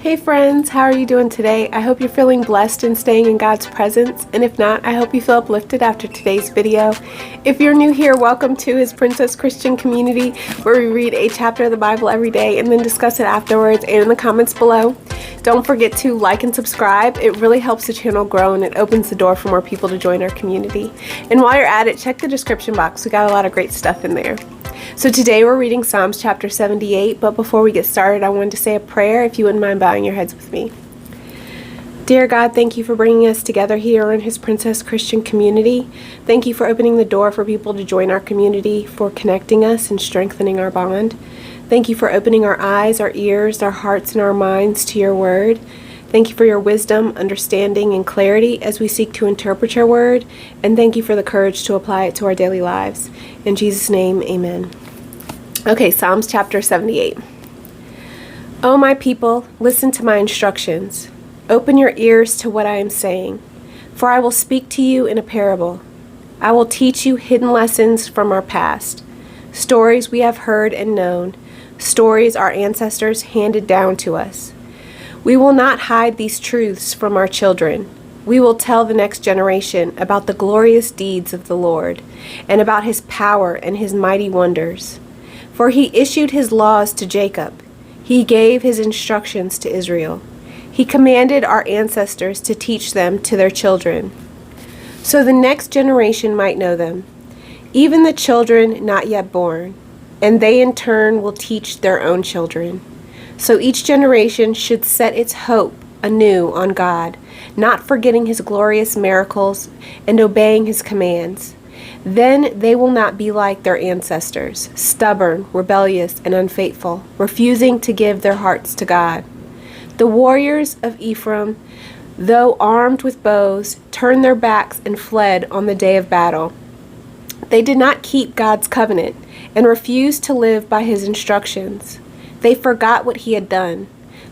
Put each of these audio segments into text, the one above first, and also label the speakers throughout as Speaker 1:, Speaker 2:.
Speaker 1: Hey friends, how are you doing today? I hope you're feeling blessed and staying in God's presence, and if not, I hope you feel uplifted after today's video. If you're new here, welcome to His Princess Christian community, where we read a chapter of the Bible every day and then discuss it afterwards and in the comments below. Don't forget to like and subscribe. It really helps the channel grow and it opens the door for more people to join our community. And while you're at it, check the description box. We got a lot of great stuff in there. So today we're reading Psalms chapter 78, but before we get started, I wanted to say a prayer, if you wouldn't mind bowing your heads with me. Dear God, thank you for bringing us together here in His Princess Christian community. Thank you for opening the door for people to join our community, for connecting us and strengthening our bond. Thank you for opening our eyes, our ears, our hearts, and our minds to your word. Thank you for your wisdom, understanding, and clarity as we seek to interpret your word. And thank you for the courage to apply it to our daily lives. In Jesus' name, amen. Okay, Psalms chapter 78. O my people, listen to my instructions. Open your ears to what I am saying, for I will speak to you in a parable. I will teach you hidden lessons from our past, stories we have heard and known, stories our ancestors handed down to us. We will not hide these truths from our children. We will tell the next generation about the glorious deeds of the Lord and about His power and His mighty wonders. For He issued His laws to Jacob. He gave His instructions to Israel. He commanded our ancestors to teach them to their children, so the next generation might know them, even the children not yet born, and they in turn will teach their own children. So each generation should set its hope anew on God, not forgetting His glorious miracles and obeying His commands. Then they will not be like their ancestors, stubborn, rebellious, and unfaithful, refusing to give their hearts to God. The warriors of Ephraim, though armed with bows, turned their backs and fled on the day of battle. They did not keep God's covenant and refused to live by His instructions. They forgot what He had done,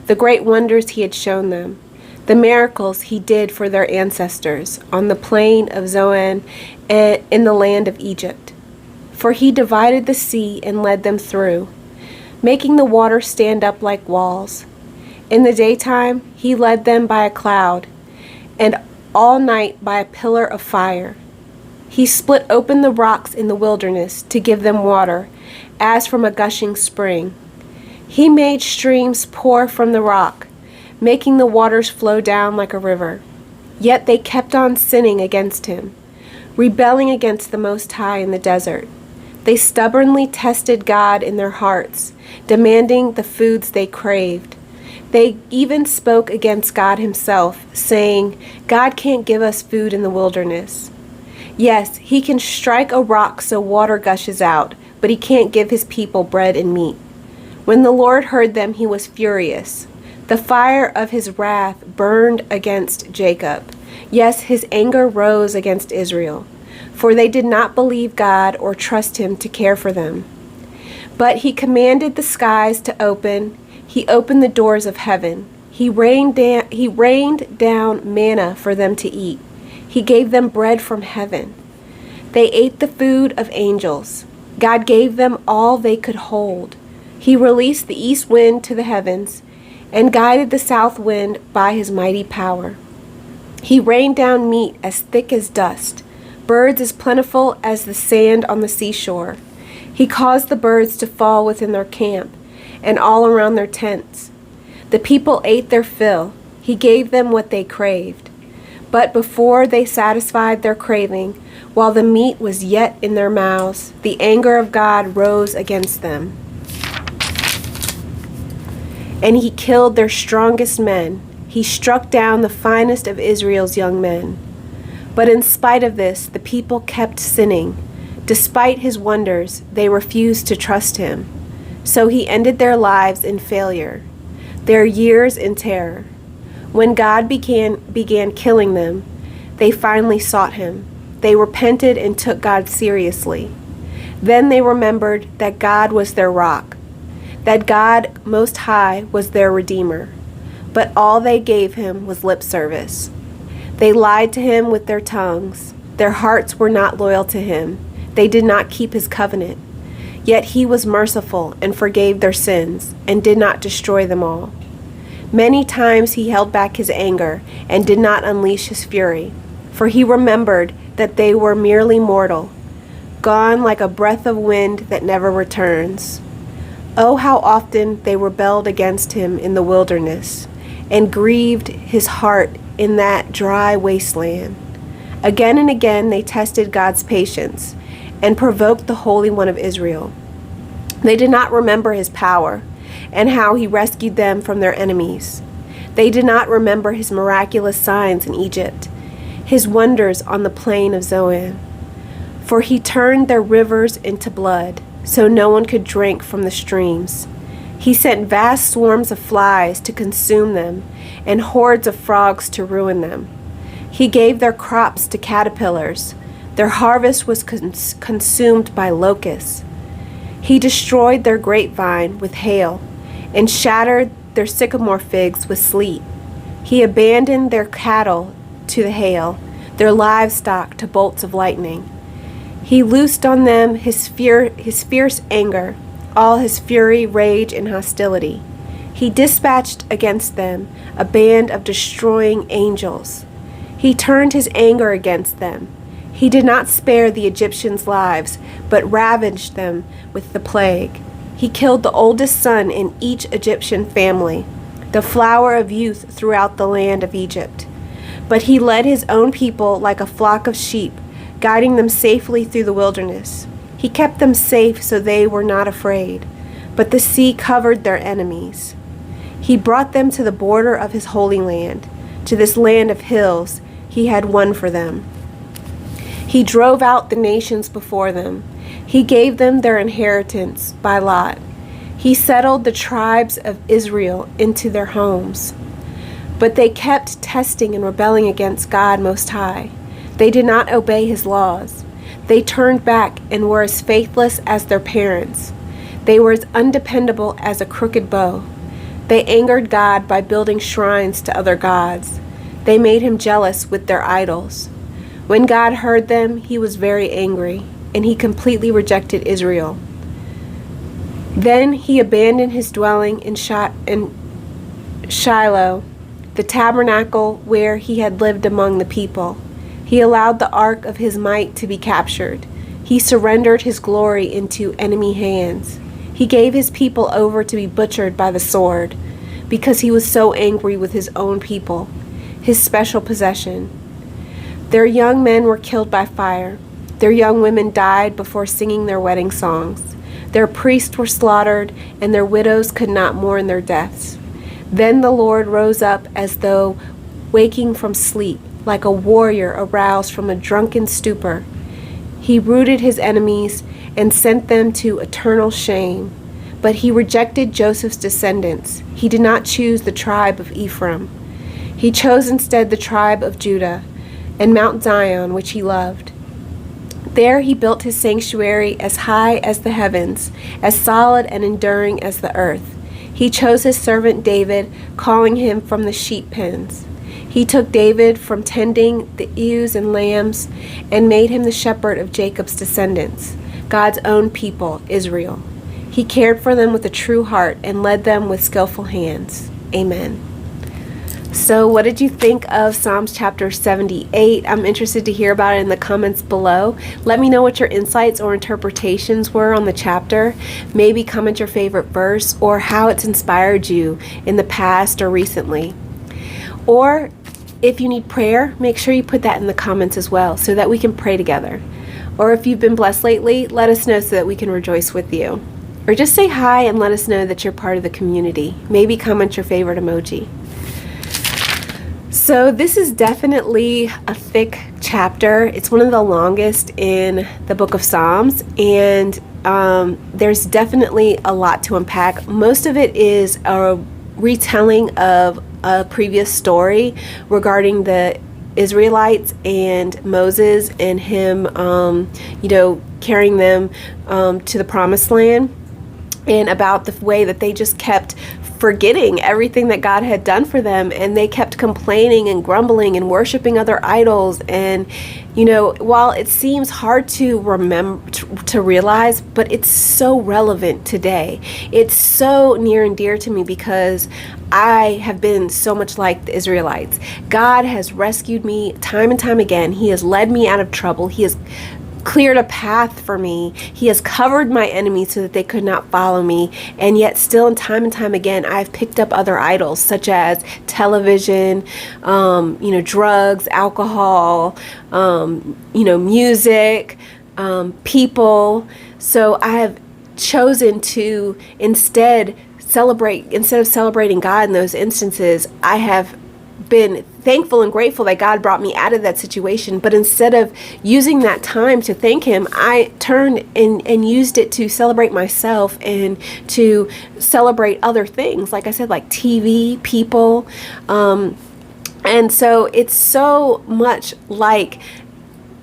Speaker 1: the great wonders He had shown them, the miracles He did for their ancestors on the plain of Zoan and in the land of Egypt. For He divided the sea and led them through, making the water stand up like walls. In the daytime He led them by a cloud, and all night by a pillar of fire. He split open the rocks in the wilderness to give them water, as from a gushing spring. He made streams pour from the rock, making the waters flow down like a river. Yet they kept on sinning against Him, rebelling against the Most High in the desert. They stubbornly tested God in their hearts, demanding the foods they craved. They even spoke against God Himself, saying, God can't give us food in the wilderness. Yes, He can strike a rock so water gushes out, but He can't give His people bread and meat. When the Lord heard them, He was furious. The fire of His wrath burned against Jacob. Yes, His anger rose against Israel, for they did not believe God or trust Him to care for them. But He commanded the skies to open. He opened the doors of heaven. He rained down manna for them to eat. He gave them bread from heaven. They ate the food of angels. God gave them all they could hold. He released the east wind to the heavens and guided the south wind by His mighty power. He rained down meat as thick as dust, birds as plentiful as the sand on the seashore. He caused the birds to fall within their camp and all around their tents. The people ate their fill. He gave them what they craved. But before they satisfied their craving, while the meat was yet in their mouths, the anger of God rose against them. And He killed their strongest men. He struck down the finest of Israel's young men. But in spite of this, the people kept sinning. Despite His wonders, they refused to trust Him. So He ended their lives in failure, their years in terror. When God began killing them, they finally sought Him. They repented and took God seriously. Then they remembered that God was their rock, that God Most High was their Redeemer. But all they gave Him was lip service. They lied to Him with their tongues. Their hearts were not loyal to Him. They did not keep His covenant. Yet He was merciful and forgave their sins and did not destroy them all. Many times he held back his anger and did not unleash his fury, for he remembered that they were merely mortal, gone like a breath of wind that never returns. Oh, how often they rebelled against him in the wilderness, and grieved his heart in that dry wasteland. Again and again they tested God's patience, and provoked the Holy One of Israel. They did not remember his power, and how he rescued them from their enemies. They did not remember his miraculous signs in Egypt, his wonders on the plain of Zoan. For he turned their rivers into blood, so no one could drink from the streams. He sent vast swarms of flies to consume them, and hordes of frogs to ruin them. He gave their crops to caterpillars. Their harvest was consumed by locusts. He destroyed their grapevine with hail, and shattered their sycamore figs with sleet. He abandoned their cattle to the hail, their livestock to bolts of lightning. He loosed on them his fierce anger, all his fury, rage, and hostility. He dispatched against them a band of destroying angels. He turned his anger against them. He did not spare the Egyptians' lives, but ravaged them with the plague. He killed the oldest son in each Egyptian family, the flower of youth throughout the land of Egypt. But he led his own people like a flock of sheep, guiding them safely through the wilderness. He kept them safe so they were not afraid, but the sea covered their enemies. He brought them to the border of his holy land, to this land of hills he had won for them. He drove out the nations before them. He gave them their inheritance by lot. He settled the tribes of Israel into their homes. But they kept testing and rebelling against God Most High. They did not obey his laws. They turned back and were as faithless as their parents. They were as undependable as a crooked bow. They angered God by building shrines to other gods. They made him jealous with their idols. When God heard them, he was very angry, and he completely rejected Israel. Then he abandoned his dwelling in Shiloh, the tabernacle where he had lived among the people. He allowed the ark of his might to be captured. He surrendered his glory into enemy hands. He gave his people over to be butchered by the sword, because he was so angry with his own people, his special possession. Their young men were killed by fire. Their young women died before singing their wedding songs. Their priests were slaughtered, and their widows could not mourn their deaths. Then the Lord rose up as though waking from sleep, like a warrior aroused from a drunken stupor. He routed his enemies and sent them to eternal shame. But he rejected Joseph's descendants. He did not choose the tribe of Ephraim. He chose instead the tribe of Judah and Mount Zion, which he loved. There he built his sanctuary as high as the heavens, as solid and enduring as the earth. He chose his servant David, calling him from the sheep pens. He took David from tending the ewes and lambs and made him the shepherd of Jacob's descendants, God's own people, Israel. He cared for them with a true heart and led them with skillful hands. Amen. So what did you think of Psalms chapter 78? I'm interested to hear about it in the comments below. Let me know what your insights or interpretations were on the chapter. Maybe comment your favorite verse or how it's inspired you in the past or recently. Or if you need prayer, make sure you put that in the comments as well so that we can pray together. Or if you've been blessed lately, let us know so that we can rejoice with you. Or just say hi and let us know that you're part of the community. Maybe comment your favorite emoji. So this is definitely a thick chapter. It's one of the longest in the book of Psalms, and there's definitely a lot to unpack. Most of it is a retelling of a previous story regarding the Israelites and Moses and him, carrying them to the promised land. and about the way that they just kept forgetting everything that God had done for them, and they kept complaining and grumbling and worshiping other idols. And while it seems hard to remember, to realize, but it's so relevant today. It's so near and dear to me because I have been so much like the Israelites. God has rescued me time and time again. He has led me out of trouble. He has cleared a path for me. He has covered my enemies so that they could not follow me. And yet still, and time again, I've picked up other idols such as television, drugs, alcohol, music, people. So I have chosen to instead of celebrating God in those instances, I have been thankful and grateful that God brought me out of that situation. But instead of using that time to thank Him, I turned and used it to celebrate myself and to celebrate other things, like I said, like TV, people. And so it's so much like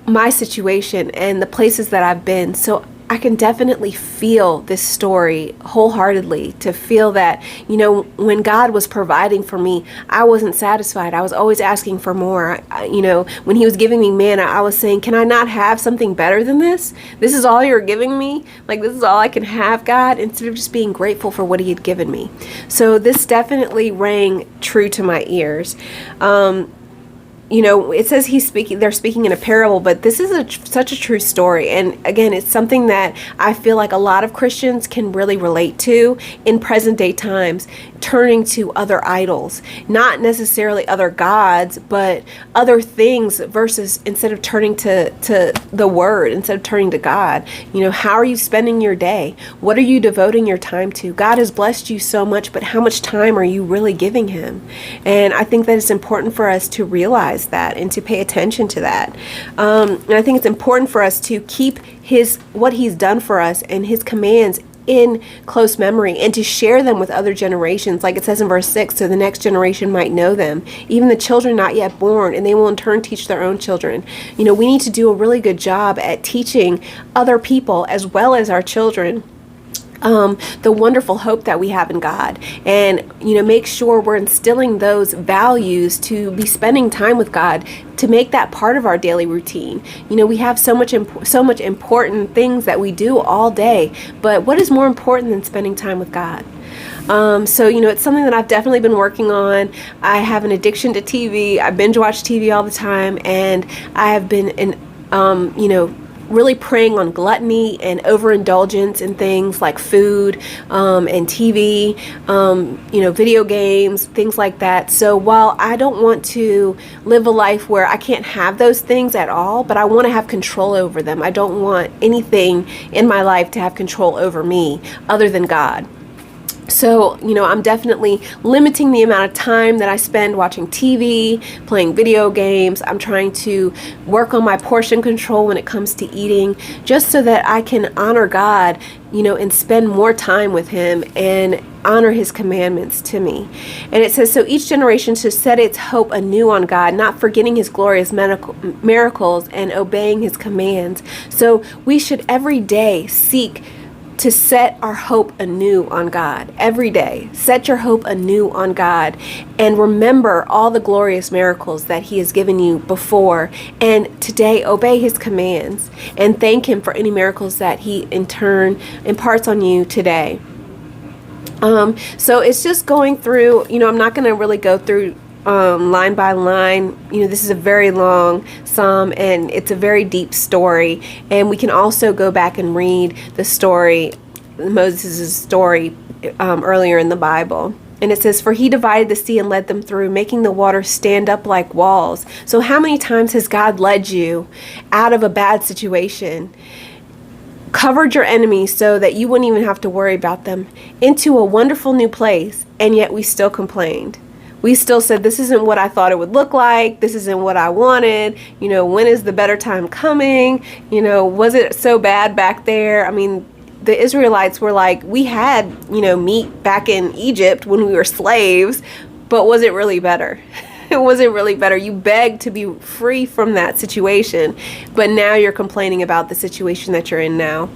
Speaker 1: my situation and the places that I've been. So I can definitely feel this story wholeheartedly, to feel that, when God was providing for me, I wasn't satisfied. I was always asking for more. When He was giving me manna, I was saying, can I not have something better than this? This is all you're giving me? Like, this is all I can have, God? Instead of just being grateful for what He had given me. So this definitely rang true to my ears. It says they're speaking in a parable, but this is such a true story. And again, it's something that I feel like a lot of Christians can really relate to in present day times, turning to other idols, not necessarily other gods, but other things, versus instead of turning to the Word, instead of turning to God. How are you spending your day? What are you devoting your time to? God has blessed you so much, but how much time are you really giving Him? And I think that it's important for us to realize that and to pay attention to that. And I think it's important for us to keep what He's done for us and His commands in close memory, and to share them with other generations, like it says in verse 6, so the next generation might know them, even the children not yet born, and they will in turn teach their own children. We need to do a really good job at teaching other people as well as our children the wonderful hope that we have in God, and make sure we're instilling those values to be spending time with God, to make that part of our daily routine. We have so much important things that we do all day, but what is more important than spending time with God? So it's something that I've definitely been working on. I have an addiction to TV. I binge watch TV all the time, and I have been really preying on gluttony and overindulgence in things like food, and TV, video games, things like that. So while I don't want to live a life where I can't have those things at all, but I want to have control over them. I don't want anything in my life to have control over me other than God. So, I'm definitely limiting the amount of time that I spend watching TV, playing video games. I'm trying to work on my portion control when it comes to eating, just so that I can honor God, and spend more time with Him and honor His commandments to me. And it says, so each generation should set its hope anew on God, not forgetting His glorious miracles and obeying His commands. So we should every day seek to set our hope anew on God. Every day, set your hope anew on God, and remember all the glorious miracles that He has given you before. And today, obey His commands and thank Him for any miracles that He in turn imparts on you today. So it's just going through, I'm not going to really go through line by line. This is a very long psalm, and it's a very deep story, and we can also go back and read the story, Moses' story, earlier in the Bible. And it says, for He divided the sea and led them through, making the waters stand up like walls. So how many times has God led you out of a bad situation, covered your enemies so that you wouldn't even have to worry about them, into a wonderful new place, and yet we still complained? We still said, this isn't what I thought it would look like. This isn't what I wanted. When is the better time coming? Was it so bad back there? I mean, the Israelites were like, we had, meat back in Egypt when we were slaves, but was it really better? Was it really better? You begged to be free from that situation, but now you're complaining about the situation that you're in now.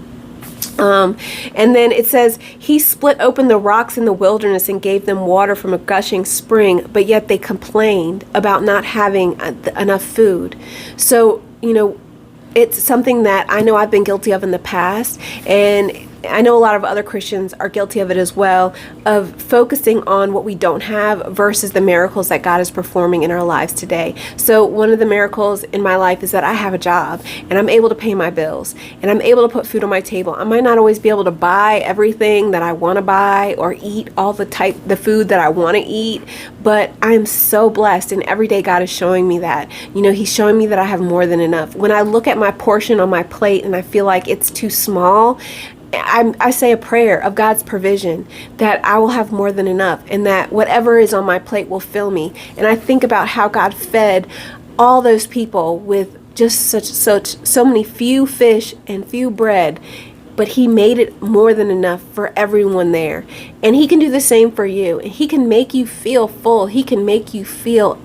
Speaker 1: And then it says, he split open the rocks in the wilderness and gave them water from a gushing spring, but yet they complained about not having enough food. So, it's something that I know I've been guilty of in the past, and I know a lot of other Christians are guilty of it as well, of focusing on what we don't have versus the miracles that God is performing in our lives today. So one of the miracles in my life is that I have a job and I'm able to pay my bills and I'm able to put food on my table. I might not always be able to buy everything that I want to buy or eat all the food that I want to eat, but I'm so blessed, and every day God is showing me that. He's showing me that I have more than enough. When I look at my portion on my plate and I feel like it's too small, I say a prayer of God's provision, that I will have more than enough, and that whatever is on my plate will fill me. And I think about how God fed all those people with just so many few fish and few bread, but he made it more than enough for everyone there. And he can do the same for you. And he can make you feel full. He can make you feel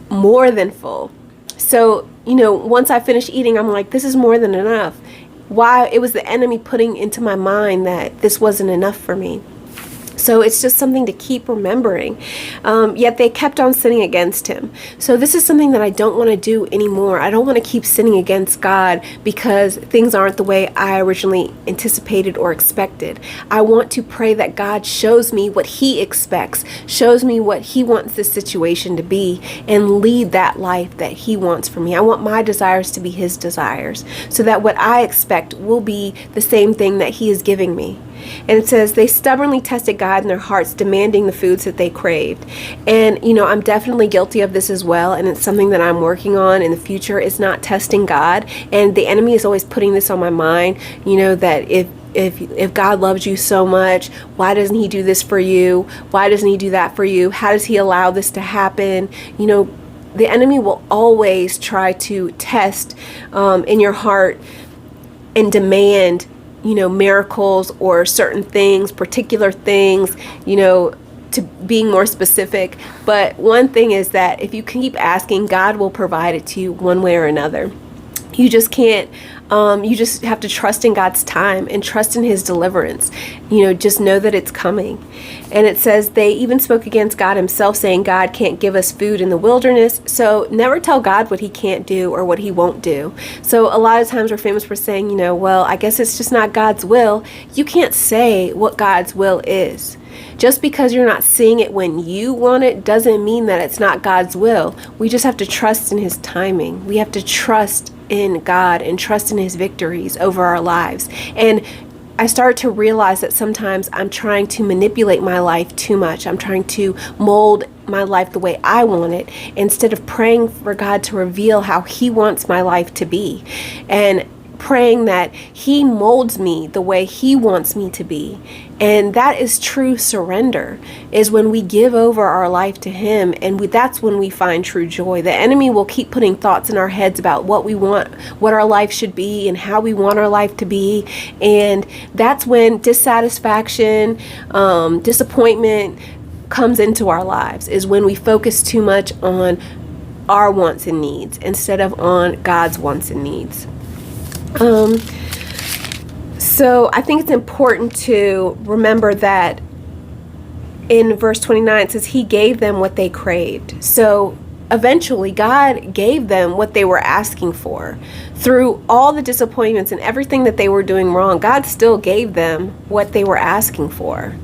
Speaker 1: more than full. So, once I finish eating, I'm like, this is more than enough. Why? It was the enemy putting into my mind that this wasn't enough for me. So it's just something to keep remembering. Yet they kept on sinning against him. So this is something that I don't want to do anymore. I don't want to keep sinning against God because things aren't the way I originally anticipated or expected. I want to pray that God shows me what he expects, shows me what he wants this situation to be, and lead that life that he wants for me. I want my desires to be his desires, so that what I expect will be the same thing that he is giving me. And it says they stubbornly tested God in their hearts, demanding the foods that they craved. And, I'm definitely guilty of this as well. And it's something that I'm working on in the future, is not testing God. And the enemy is always putting this on my mind, that if God loves you so much, why doesn't he do this for you? Why doesn't he do that for you? How does he allow this to happen? The enemy will always try to test in your heart and demand miracles or certain things, particular things, to being more specific. But one thing is that if you keep asking, God will provide it to you one way or another. You just can't, you just have to trust in God's time and trust in his deliverance. Just know that it's coming. And it says they even spoke against God himself, saying God can't give us food in the wilderness. So never tell God what he can't do or what he won't do. So a lot of times we're famous for saying, well, I guess it's just not God's will. You can't say what God's will is. Just because you're not seeing it when you want it doesn't mean that it's not God's will. We just have to trust in his timing. We have to trust in God and trust in his victories over our lives. And I started to realize that sometimes I'm trying to manipulate my life too much. I'm trying to mold my life the way I want it, instead of praying for God to reveal how he wants my life to be, and praying that he molds me the way he wants me to be. And that is true surrender, is when we give over our life to him, and that's when we find true joy. The enemy will keep putting thoughts in our heads about what we want, what our life should be, and how we want our life to be. And that's when dissatisfaction, disappointment comes into our lives, is when we focus too much on our wants and needs instead of on God's wants and needs. So I think it's important to remember that in verse 29 it says he gave them what they craved. So eventually God gave them what they were asking for. Through all the disappointments and everything that they were doing wrong, God still gave them what they were asking for.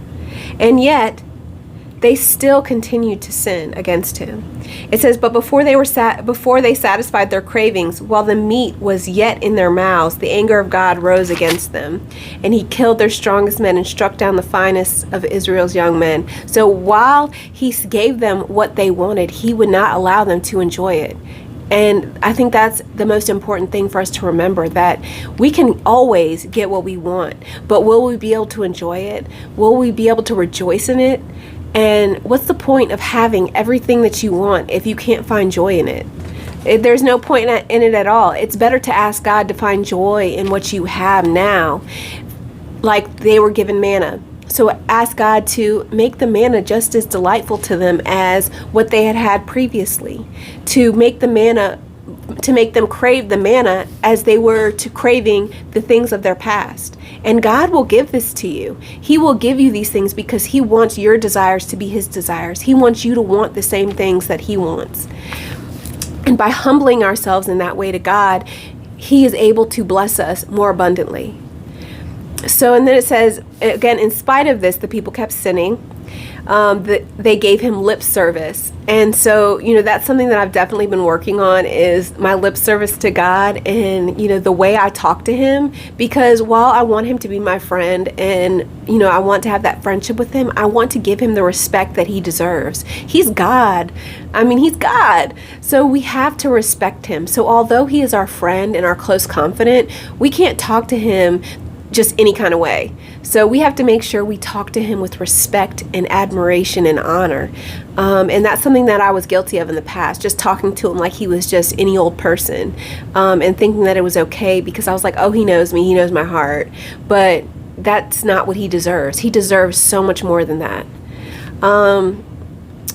Speaker 1: And yet they still continued to sin against him. It says, but before they satisfied their cravings, while the meat was yet in their mouths, the anger of God rose against them, and he killed their strongest men and struck down the finest of Israel's young men. So while he gave them what they wanted, he would not allow them to enjoy it. And I think that's the most important thing for us to remember, that we can always get what we want, but will we be able to enjoy it? Will we be able to rejoice in it? And what's the point of having everything that you want if you can't find joy in it? There's no point in it at all. It's better to ask God to find joy in what you have now, like they were given manna. So ask God to make the manna just as delightful to them as what they had had previously, to make the manna to make them crave the manna as they were to craving the things of their past. And God will give this to you. He will give you these things because He wants your desires to be His desires. He wants you to want the same things that He wants. And by humbling ourselves in that way to God, He is able to bless us more abundantly. So, and then it says, again, in spite of this, the people kept sinning. They gave Him lip service. And so, that's something that I've definitely been working on, is my lip service to God and, the way I talk to Him. Because while I want Him to be my friend and, I want to have that friendship with Him, I want to give Him the respect that He deserves. He's God. He's God. So we have to respect Him. So although He is our friend and our close confidant, we can't talk to Him just any kind of way. So we have to make sure we talk to Him with respect and admiration and honor. And that's something that I was guilty of in the past, just talking to Him like He was just any old person, and thinking that it was okay because I was like, oh, He knows me, He knows my heart. But that's not what He deserves. He deserves so much more than that.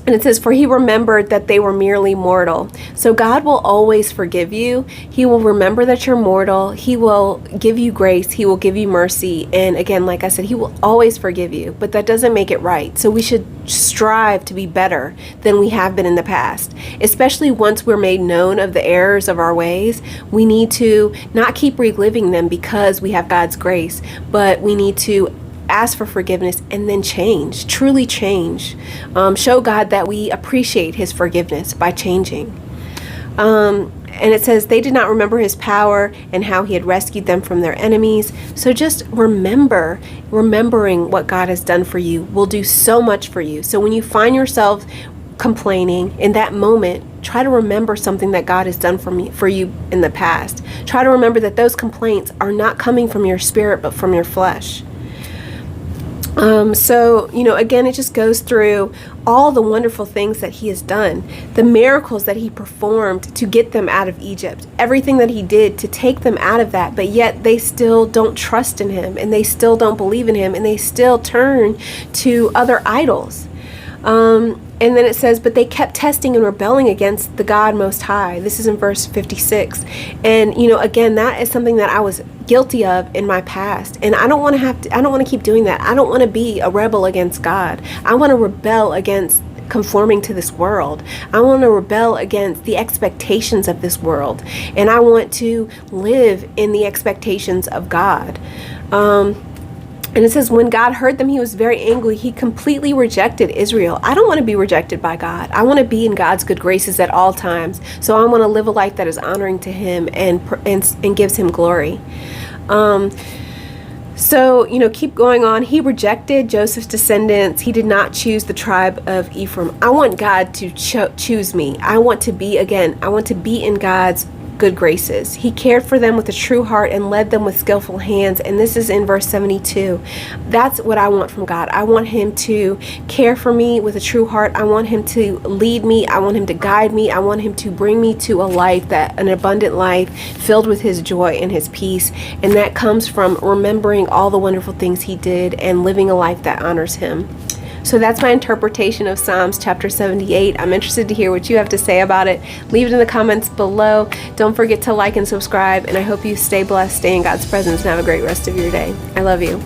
Speaker 1: And it says, for He remembered that they were merely mortal. So God will always forgive you. He will remember that you're mortal. He will give you grace. He will give you mercy. And again, like I said, He will always forgive you, but that doesn't make it right. So we should strive to be better than we have been in the past, especially once we're made known of the errors of our ways. We need to not keep reliving them because we have God's grace, but we need to ask for forgiveness and then change, truly change. Show God that we appreciate His forgiveness by changing. And it says they did not remember His power and how He had rescued them from their enemies. So just remembering what God has done for you will do so much for you. So when you find yourself complaining in that moment, try to remember something that God has done for you in the past. Try to remember that those complaints are not coming from your spirit, but from your flesh. So, again, it just goes through all the wonderful things that He has done, the miracles that He performed to get them out of Egypt, everything that He did to take them out of that, but yet they still don't trust in Him, and they still don't believe in Him, and they still turn to other idols. And then it says, but they kept testing and rebelling against the God Most High. This is in verse 56. And, again, that is something that I was guilty of in my past. And I don't want to keep doing that. I don't want to be a rebel against God. I want to rebel against conforming to this world. I want to rebel against the expectations of this world. And I want to live in the expectations of God. And it says, when God heard them, He was very angry. He completely rejected Israel. I don't want to be rejected by God. I want to be in God's good graces at all times. So I want to live a life that is honoring to Him and gives Him glory. So, keep going on. He rejected Joseph's descendants. He did not choose the tribe of Ephraim. I want God to choose me. I want to be in God's good graces. He cared for them with a true heart and led them with skillful hands. And this is in verse 72. That's what I want from God. I want Him to care for me with a true heart. I want Him to lead me. I want Him to guide me. I want Him to bring me to a life, an abundant life filled with His joy and His peace. And that comes from remembering all the wonderful things He did and living a life that honors Him. So that's my interpretation of Psalms chapter 78. I'm interested to hear what you have to say about it. Leave it in the comments below. Don't forget to like and subscribe, and I hope you stay blessed, stay in God's presence, and have a great rest of your day. I love you.